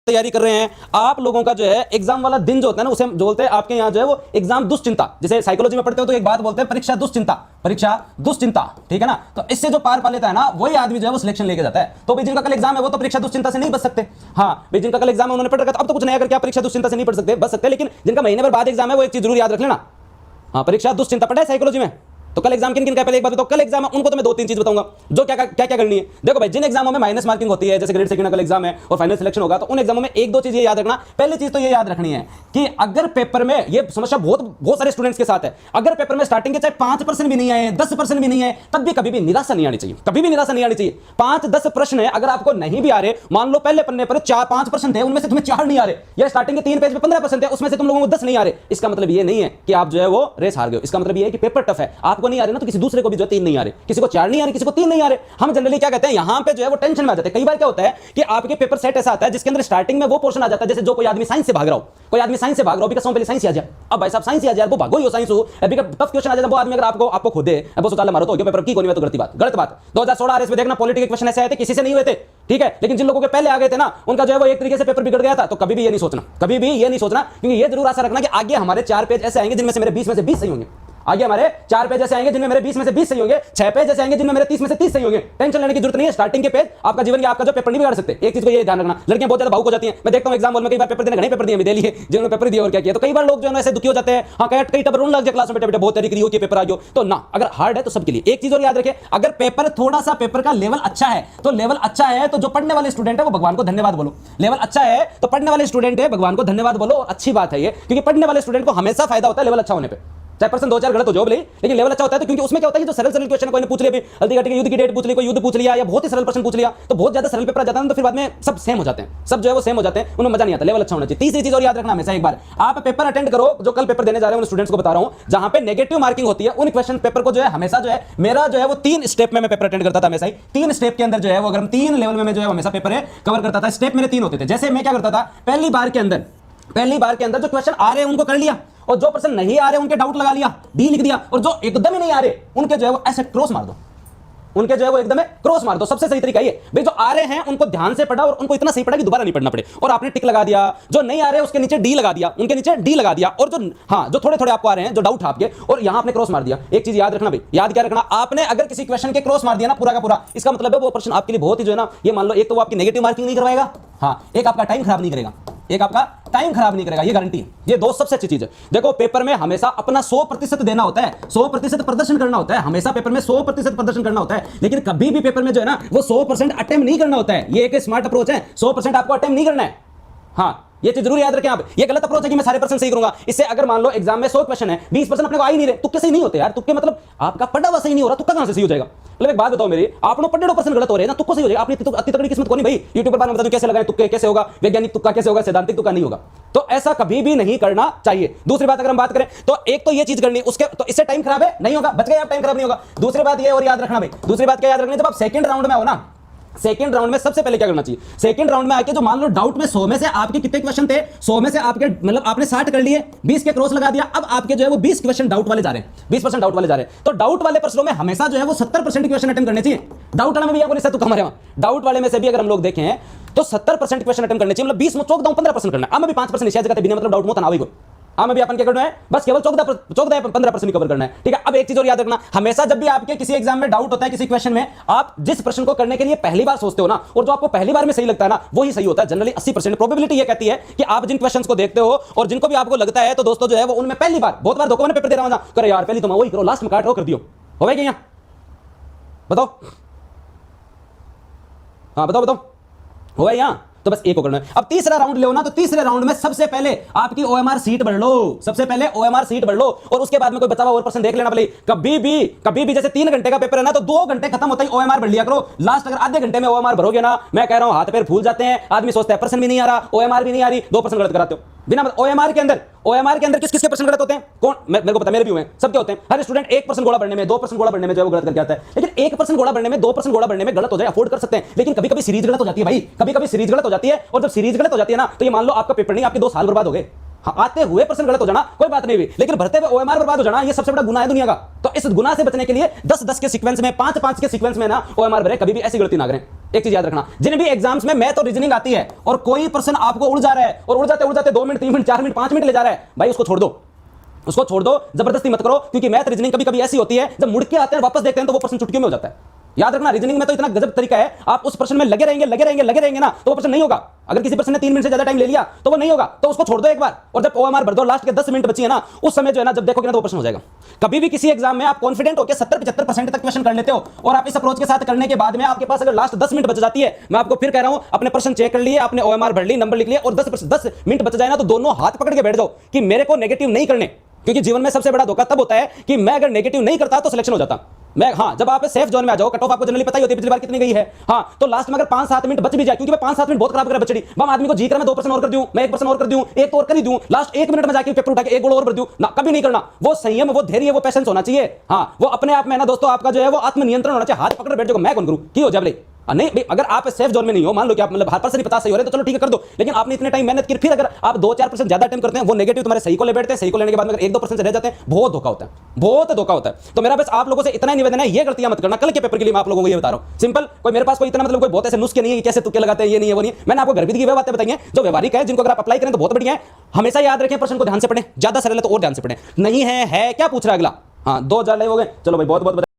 तैयारी कर रहे हैं आप लोगों का जो है एग्जाम वाला दिन जो होता है ना उसे बोलते हैं आपके यहाँ जो है वो एग्जाम दुश्चिंता। जैसे साइकोलॉजी में पढ़ते हो तो एक बात बोलते हैं परीक्षा दुश्चिंता, परीक्षा दुश्चिंता, ठीक है ना। तो इससे जो पार पा लेता है ना वही आदमी जो है वो सिलेक्शन लेके जाता है। तो भाई जिनका कल एग्जाम है वो तो परीक्षा दुश्चिंता से नहीं बच सकते। हाँ भाई जिनका कल एग्जाम है उन्होंने पढ़ रखा, अब तो कुछ नया करके आप परीक्षा दुश्चिंता से नहीं पढ़ सकते, बच सकते। लेकिन जिनका महीने भर बाद एग्जाम है वो एक चीज जरूर याद रख लेना, हाँ परीक्षा दुश्चिंता पढ़ा है साइकोलॉजी में। तो कल एग्जाम किन किन का पहले एक बात बताओ, कल एग्जाम है उनको तो मैं दो तीन चीज बताऊंगा जो क्या क्या क्या करनी है। देखो भाई जिन एग्जामों में माइनस मार्किंग होती है जैसे ग्रेड सेकंड का कल एग्जाम है और फाइनल सिलेक्शन होगा तो उन एग्जामों में एक दो चीज ये याद रखना। पहली चीज तो ये याद रखनी है कि अगर पेपर में ये समस्या बहुत सारे स्टूडेंट्स के साथ है, अगर पेपर में स्टार्टिंग के चाहे 5% भी नहीं आए 10% भी नहीं है तब भी कभी भी निराशा नहीं आनी चाहिए, कभी भी निराशा नहीं आनी चाहिए। 5-10 प्रश्न है अगर आपको नहीं भी आ रहे, मान लो पहले पन्ने पर 4-5% है उनमें से तुम्हें 4 नहीं आ रहे, या स्टार्टिंग के 3 पेज पे 15% है उसमें से तुम लोगों को 10 नहीं आ रहे, इसका मतलब ये नहीं है कि आप जो है वो रेस हार गए। इसका मतलब ये है कि पेपर टफ है, आपको नहीं आ रहे ना तो किसी दूसरे को भी जो 3 नहीं आ रहे, किसी को 4 नहीं आ रहे, किसी को 3 नहीं आ रहे। हम जनरली क्या कहते हैं यहां पे जो है वो टेंशन में आ जाते हैं। कई बार क्या होता है कि आपके पेपर सेट ऐसा आता है जिसके अंदर स्टार्टिंग में वो पोर्शन आ जाता है जैसे जो कोई आदमी साइंस से भाग रहा हो, कोई आदमी साइंस से भाग रहा हो बिकॉज़ पहले साइंस आ जाए। अब भाई साहब साइंस आ जाए वो भागो ही साइंस हो अभी का टफ क्वेश्चन आ जाता है वो आदमी अगर आपको खोदे वो सोचा मारो तो पेपर की कोनी में तो गलत बात। 2016 आरएस में देखना पॉलिटिकल क्वेश्चन ऐसे आए थे किसी से नहीं हुए थे, ठीक है, लेकिन जिन लोगों के पहले आ गए थे ना उनका जो है वो एक तरीके से पेपर बिगड़ गया था। तो कभी भी ये नहीं सोचना, कभी भी ये नहीं सोचना, क्योंकि ये जरूर आशा रखना कि आगे हमारे 4 पेज ऐसे आएंगे जिनमें से मेरे 20 में से 20 सही होंगे, आगे हमारे 4 पेज ऐसे आएंगे जिनमें मेरे 20 में से 20 सही होंगे, 6 पेज ऐसे आएंगे जिनमें मेरे 30 में से 30 सही होंगे। टेंशन लेने की जरूरत नहीं है, स्टार्टिंग के पेज आपका जीवन के आपका जो पेपर नहीं बिगाड़ सकते। एक चीज को ये ध्यान रखना, लड़कियां बहुत ज्यादा भावुक हो जाती हैं। मैं देखता हूं एग्जाम हॉल में कई बार पेपर देने घने पेपर दिए दे लिए जिन्होंने पेपर दिया और क्या किया, तो कई बार लोग जो है ऐसे दुखी हो जाते हैं। हां कई टबर रोने लग जाए क्लास में, बेटा बहुत तैयारी करी हो कि पेपर आ गयो तो ना, अगर हार्ड है तो सबके लिए। एक चीज और याद रखें, अगर पेपर थोड़ा सा पेपर का लेवल अच्छा है तो लेवल अच्छा है तो जो पढ़ने वाले स्टूडेंट है वो भगवान को धन्यवाद बोलो। लेवल अच्छा है तो पढ़ने वाले स्टूडेंट है भगवान को धन्यवाद बोलो और अच्छी बात है ये, क्योंकि पढ़ने वाले स्टूडेंट को हमेशा फायदा होता है लेवल अच्छा होने पे। चाहे पर्सन 2-4 गलत हो जाओ लेकिन लेवल अच्छा होता है तो क्योंकि उसमें क्या होता है कि जो सरल क्वेश्चन कोई ने पूछ लिया, हल्दी घाटी के युद्ध की डेट पूछ ली, कोई युद्ध पूछ लिया या बहुत ही सरल प्रश्न पूछ लिया तो बहुत ज्यादा सरल पेपर आ जाता है तो फिर बाद में सब सेम हो जाते हैं, सब जो है वो सेम हो जाते हैं, उन्हें मजा नहीं आता। लेवल अच्छा होना चाहिए। तीसरी चीज और याद रखना हमेशा, एक बार आप पेपर अटेंड करो जो कल पेपर देने जा रहे हैं उन स्टूडेंट्स को बता रहा हूं जहां पे नेगेटिव मार्किंग होती है उन क्वेश्चन पेपर को जो है हमेशा जो है मेरा जो है वो 3 स्टेप में मैं पेपर अटेंड करता था हमेशा ही। 3 स्टेप के अंदर जो है वो अगर हम 3 लेवल में जो है हमेशा पेपर है कवर करता था। स्टेप मेरे 3 होते थे। जैसे मैं क्या करता था, पहली बार के अंदर जो क्वेश्चन आ रहे हैं उनको कर लिया और जो पर्सन नहीं आ रहे उनके डाउट लगा लिया, डी लिख दिया, और जो एकदम ही नहीं आ रहे उनके जो है वो ऐसे क्रॉस मार दो, उनके जो है वो एकदम क्रॉस मार दो। सबसे सही तरीका ये भाई जो आ रहे हैं उनको ध्यान से पढ़ा और उनको इतना सही पढ़ा कि दोबारा नहीं पढ़ना पड़े, और आपने टिक लगा दिया। जो नहीं आ रहे उसके नीचे डी लगा दिया, उनके नीचे डी लगा दिया, और जो थोड़े थोड़े आपको आ रहे हैं जो डाउट आपके और यहां आपने क्रॉस मार दिया। एक चीज याद रखना भाई, याद क्या रखना, आपने अगर किसी क्वेश्चन के क्रॉस मार दिया ना पूरा का पूरा, इसका मतलब है वो पर्सन आपके लिए बहुत ही जो है ना, ये मान लो एक तो वो आपकी नेगेटिव मार्किंग नहीं करवाएगा, हाँ एक आपका टाइम खराब नहीं करेगा, ये गारंटी है। ये दो सबसे अच्छी चीज है। देखो पेपर में हमेशा अपना 100% देना होता है, 100% प्रदर्शन करना होता है, हमेशा पेपर में 100% प्रदर्शन करना होता है, लेकिन कभी भी पेपर में जो है ना वो 100% अटेम्प्ट नहीं करना होता है। ये एक स्मार्ट अप्रोच है, 100% आपको अटेम्प्ट नहीं करना है। हाँ ये चीज जरूर याद रखें आप। ये गलत अप्रोच है कि मैं सारे पर्सन सही करूंगा। इससे अगर मान लो एग्जाम में 100 क्वेश्चन है 20% अपने को आ ही नहीं रहे, तुक्के सही नहीं होते यार। तुक्के मतलब आपका पढ़ा हुआ सही नहीं हो रहा, तुक्का कहां से सही हो जाएगा। मतलब एक बात बताओ मेरी, आपने 50% गलत हो रहे हैं ना, तुक्को सही हो जाएगा। आपने अति तगड़ी किस्मत को नहीं भाई। यूट्यूब पर बार में बता दूं कैसे लगाएं तुक्के, कैसे होगा वैज्ञानिक तुक्का, कैसे होगा सैद्धांतिक तुक्का, नहीं होगा। तो ऐसा कभी भी नहीं करना चाहिए। दूसरी बात अगर हम बात करें तो एक तो ये चीज करनी, उसके तो इससे टाइम खराब है नहीं होगा, बच गए आप, टाइम खराब नहीं होगा। दूसरी बात ये और याद रखना भाई, दूसरी बात क्या याद रखनी, जब आप सेकंड राउंड में हो ना, सेकंड राउंड में सबसे पहले क्या करना चाहिए, सेकंड राउंड में आके जो मान लो डाउट में 100 में से आपके कितने क्वेश्चन थे, 100 में से आपके मतलब आपने 60 कर लिए, 20 के क्रॉस लगा दिया, अब आपके जो है वो 20 क्वेश्चन डाउट वाले जा रहे हैं, 20% डाउट वाले जा रहे हैं। तो डाउट वाले प्रश्नों में हमेशा जो है वो 70% क्वेश्चन अटेम्प्ट करने चाहिए। डाउट वाले में भी आपको नहीं तो हमारे वहां डाउट वाले में से भी अगर हम लोग देखें तो 70% क्वेश्चन अटेम्प्ट करने चाहिए। मतलब 20 में चौक दाऊं 15% करना है। अब मैं भी 5% निशान जगह बिना मतलब डाउट मत ना को में भी अपन क्या करना है, बस केवल 14-15% कवर करना है, ठीक है। अब एक चीज और याद रखना, हमेशा जब भी आपके किसी एग्जाम में डाउट होता है किसी क्वेश्चन में, आप जिस प्रश्न को करने के लिए पहली बार सोचते हो ना, और जो आपको पहली बार में सही लगता है ना, वही सही होता है। जनरली 80% प्रोबेबिलिटी ये कहती है कि आप जिन क्वेश्चंस को देखते हो और जिनको भी आपको लगता है तो दोस्तों जो है वो उनमें पहली बार, बहुत बार धोखा में पेपर दे रहा हूं, करे यार पहली तो मैं वही करो, लास्ट में काट रहा कर दियो, हो गया क्या, बताओ, हाँ बताओ हो गया यहाँ। तो बस एक को करना है। अब तीसरा राउंड ले ना, तो तीसरे राउंड में सबसे पहले आपकी ओएमआर सीट भर लो, सबसे पहले ओएमआर सीट भर लो, और उसके बाद में कोई बचा हुआ और पर्सन देख लेना भले। कभी भी जैसे 3 घंटे का पेपर है ना, तो 2 घंटे खत्म होता ही ओएमआर भर लिया करो। लास्ट अगर आधे घंटे में ओएमआर भरोगे ना, मैं कह रहा हूं हाथ पैर फूल जाते हैं, आदमी सोचता है पर्सन भी नहीं आ रहा, ओएमआर भी नहीं आ रही, 2% गलत कराते हो बिना। ओएमआर के अंदर किस किसके पर्सन गलत होते हैं, कौन मेरे को पता, मेरे भी हुए, सबके होते हैं। हर स्टूडेंट 1% गोला बढ़ने में, 2% गोला बढ़ने में जो है वो गलत करके आता है। लेकिन 1% गोला बढ़ने में, 2% गोला बढ़ने में गलत हो जाए, अफोर्ड कर सकते हैं। लेकिन कभी कभी सीरीज गलत हो जाती है भाई, कभी सीरीज गलत हो जाती है, और जब सीरीज गलत हो जाती है ना, तो ये मान लो आपका पेपर नहीं, आपके 2 साल बर्बाद हो गए। हाँ, आते हुए पर्सन गलत हो जाना कोई बात नहीं हुई, लेकिन भरते हुए ओएमआर बर्बाद हो जाना, ये सबसे बड़ा गुनाह है दुनिया का। तो इस गुनाह से बचने के लिए 10-10 के सीक्वेंस में, 5-5 के सीक्वेंस में ना ओएमआर भरे, कभी भी ऐसी गलती ना करें। एक चीज याद रखना, जिन भी एग्जाम्स में मैथ और रीजनिंग आती है और कोई पर्सन आपको उड़ जा रहा है और उड़ जाते 2 मिनट 3 मिनट 4 मिनट 5 मिनट ले जा रहा है, भाई उसको छोड़ दो, उसको छोड़ दो, जबरदस्ती मत करो, क्योंकि मैथ रीजनिंग कभी कभी ऐसी होती है जब मुड़ के आते हैं वापस देखते हैं तो वो पर्सन चुटकियों में हो जाता है। याद रखना, रीजनिंग में तो इतना गजब तरीका है, आप उस पर्सन में लगे रहेंगे ना तो वो पर्सन नहीं होगा। अगर किसी पर्सन ने 3 मिनट से ज्यादा टाइम ले लिया तो वो नहीं होगा, तो उसको छोड़ दो एक बार, और जब ओएमआर भर दो, लास्ट के 10 मिनट बची है ना, उस समय जो है ना जब देखोगे ना तो वो पर्सन हो जाएगा। कभी भी किसी एग्जाम में आप कॉन्फिडेंट होकर 70-75% तक क्वेश्चन कर लेते हो और आप इस अप्रोच के साथ करने के बाद में आपके पास अगर लास्ट 10 मिनट बच जाती है, मैं आपको फिर कह रहा हूं, अपने प्रश्न चेक कर लिए, आपने ओएमआर भर ली, नंबर लिख लिए और 10 मिनट बच जाए ना तो दोनों हाथ पकड़ के बैठ जाओ कि मेरे को नेगेटिव नहीं करने, क्योंकि जीवन में सबसे बड़ा धोखा तब होता है कि मैं अगर नेगेटिव नहीं करता तो सिलेक्शन हो जाता मैं। हाँ, जब आप सेफ जोन में आ जाओ, कट ऑफ आपको जनरली पता ही होती है पिछली बार कितनी गई है, हाँ, तो लास्ट में अगर 5-7 मिनट बच भी जाए, क्योंकि मैं 5-7 मिनट बहुत खराब कर बचड़ी, हम आदमी को जी कर मैं 2% और कर दूं, मैं 1% और कर दूं, एक तो और कर ही दूं, लास्ट 1 मिनट में जाके पेपर उठा के 1 गोल और भर दूं ना, कभी नहीं करना। वो संयम, वो धैर्य, वो पेशेंस होना चाहिए। हाँ, वो अपने आप में ना दोस्तों, आपका जो है वो आत्मनियंत्रण होना चाहिए। हाथ पकड़ बैठ जाओ, मैं कौन करूं की हो जाए नहीं भाई। अगर आप सेफ जोन में नहीं हो, मान लो कि आप मतलब हर पर्सन ही 50 सही हो रहे तो चलो ठीक है कर दो, लेकिन आपने इतने टाइम मेहनत की, फिर अगर आप 2-4% ज्यादा टाइम करते हैं, वो नेगेटिव तुम्हारे सही को ले बैठते हैं, सही को लेने के बाद में अगर 1-2% से रह जाते हैं, बहुत धोखा होता है, बहुत धोखा होता है। तो मेरा बस आप लोगों से इतना निवेदन है, ये गलतियां मत करना कल के पेपर के लिए। मैं आप लोगों को ये बता रहा हूं सिंपल, कोई मेरे पास कोई इतना मतलब कोई बहुत ऐसे नुस्खे नहीं है कि कैसे तुक्के लगाते हैं, ये नहीं है वो नहीं है। मैंने आपको गर्भित की वे बातें बताई हैं जो व्यवहारिक है, जिनको अगर आप अप्लाई करें तो बहुत बढ़िया है। हमेशा याद रखें, प्रश्न को ध्यान से पढ़ें, ज्यादा सरल है तो और ध्यान से पढ़ें। नहीं है क्या पूछ रहा है अगला, हाँ 2000 हो गए, चलो भाई बहुत बहुत